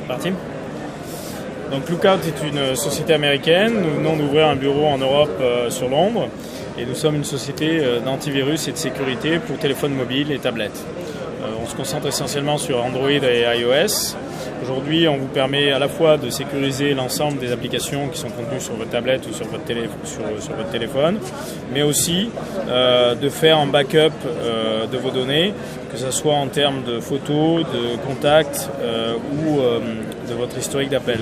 Parti. Donc Lookout est une société américaine. Nous venons d'ouvrir un bureau en Europe sur Londres. Et nous sommes une société d'antivirus et de sécurité pour téléphones mobiles et tablettes. On se concentre essentiellement sur Android et iOS. Aujourd'hui, on vous permet à la fois de sécuriser l'ensemble des applications qui sont contenues sur votre tablette ou sur votre téléphone, mais aussi de faire un backup de vos données, que ce soit en termes de photos, de contacts ou de votre historique d'appel.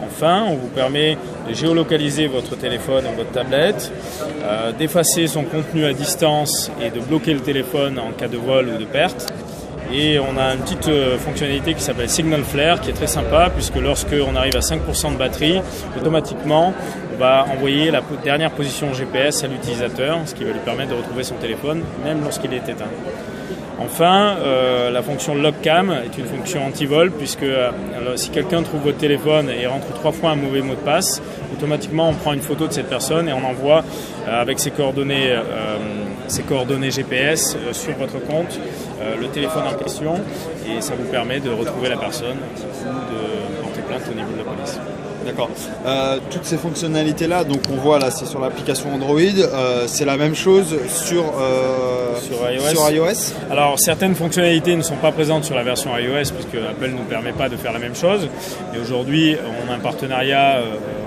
Enfin, on vous permet de géolocaliser votre téléphone ou votre tablette, d'effacer son contenu à distance et de bloquer le téléphone en cas de vol ou de perte. Et on a une petite fonctionnalité qui s'appelle Signal Flare qui est très sympa puisque lorsqu'on arrive à 5% de batterie, automatiquement on va envoyer la dernière position GPS à l'utilisateur, ce qui va lui permettre de retrouver son téléphone même lorsqu'il est éteint. Enfin, la fonction LogCam est une fonction anti-vol puisque si quelqu'un trouve votre téléphone et rentre 3 fois un mauvais mot de passe, automatiquement on prend une photo de cette personne et on envoie avec ses coordonnées GPS sur votre compte le téléphone en question et ça vous permet de retrouver la personne ou de porter plainte au niveau de la police. D'accord. Toutes ces fonctionnalités-là, donc on voit là, c'est sur l'application Android, c'est la même chose sur iOS. Alors certaines fonctionnalités ne sont pas présentes sur la version iOS puisque Apple ne nous permet pas de faire la même chose. Et aujourd'hui, on a un partenariat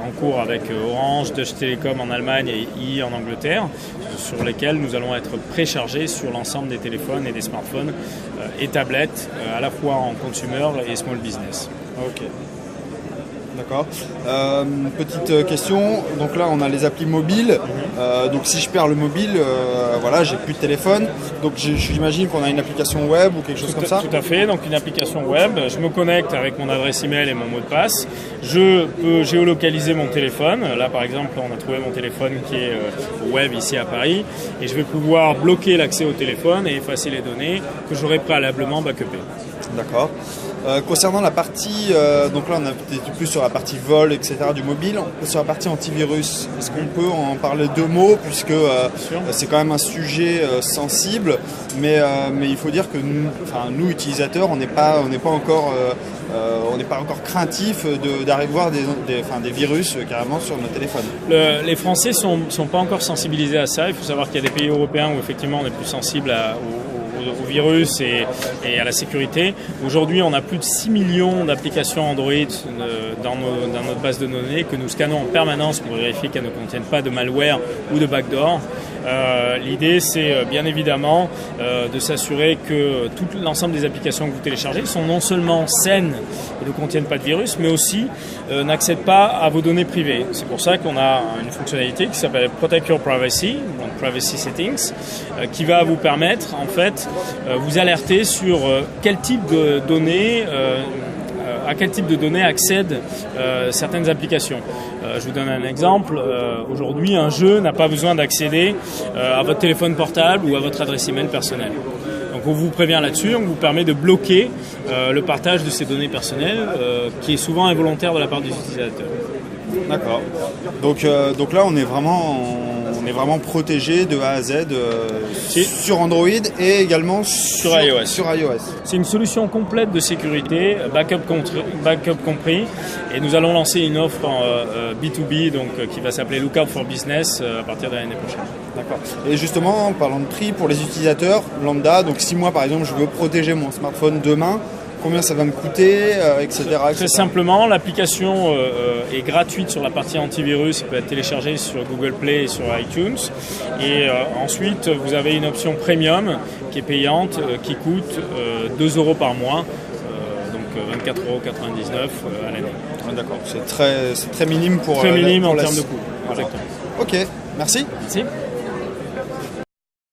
en cours avec Orange, Deutsche Telekom en Allemagne et EE en Angleterre, sur lesquels nous allons être préchargés sur l'ensemble des téléphones et des smartphones et tablettes, à la fois en consumer et small business. Ok. D'accord. Petite question. Donc là, on a les applis mobiles. Donc si je perds le mobile, voilà, j'ai plus de téléphone. Donc j'imagine qu'on a une application web ou quelque chose comme ça. Tout à fait. Donc une application web. Je me connecte avec mon adresse email et mon mot de passe. Je peux géolocaliser mon téléphone. Là, par exemple, on a trouvé mon téléphone qui est web ici à Paris, et je vais pouvoir bloquer l'accès au téléphone et effacer les données que j'aurais préalablement backupées. D'accord. Concernant la partie, donc là on a peut-être plus sur la partie vol, etc. du mobile, sur la partie antivirus, est-ce qu'on peut en parler deux mots puisque c'est quand même un sujet sensible, mais il faut dire que nous utilisateurs, on n'est pas encore craintif d'arriver voir des virus carrément sur nos téléphones. Les Français sont pas encore sensibilisés à ça. Il faut savoir qu'il y a des pays européens où effectivement on est plus sensible au virus et à la sécurité. Aujourd'hui, on a plus de 6 millions d'applications Android dans notre base de données que nous scannons en permanence pour vérifier qu'elles ne contiennent pas de malware ou de backdoor. L'idée, c'est bien évidemment de s'assurer que tout l'ensemble des applications que vous téléchargez sont non seulement saines et ne contiennent pas de virus, mais aussi n'accèdent pas à vos données privées. C'est pour ça qu'on a une fonctionnalité qui s'appelle Protect Your Privacy, donc Privacy Settings, qui va vous permettre, en fait, vous alerter sur quel type de données à quel type de données accèdent certaines applications. Je vous donne un exemple. Aujourd'hui, un jeu n'a pas besoin d'accéder à votre téléphone portable ou à votre adresse email personnelle. Donc on vous prévient là-dessus, on vous permet de bloquer le partage de ces données personnelles qui est souvent involontaire de la part des utilisateurs. D'accord. Donc là, on est vraiment protégé de A à Z sur Android et également sur iOS. C'est une solution complète de sécurité, backup compris, et nous allons lancer une offre en B2B qui va s'appeler Lookout for Business à partir de l'année prochaine. D'accord. Et justement, en parlant de prix pour les utilisateurs lambda, donc si moi par exemple je veux protéger mon smartphone demain, combien ça va me coûter, etc. Très simplement, l'application est gratuite sur la partie antivirus, elle peut être téléchargée sur Google Play et sur iTunes. Et ensuite, vous avez une option premium qui est payante, qui coûte 2 € par mois, donc 24,99 € à l'année. D'accord, c'est très minime pour très minime pour en termes de coût. Voilà. Ok, merci. Merci.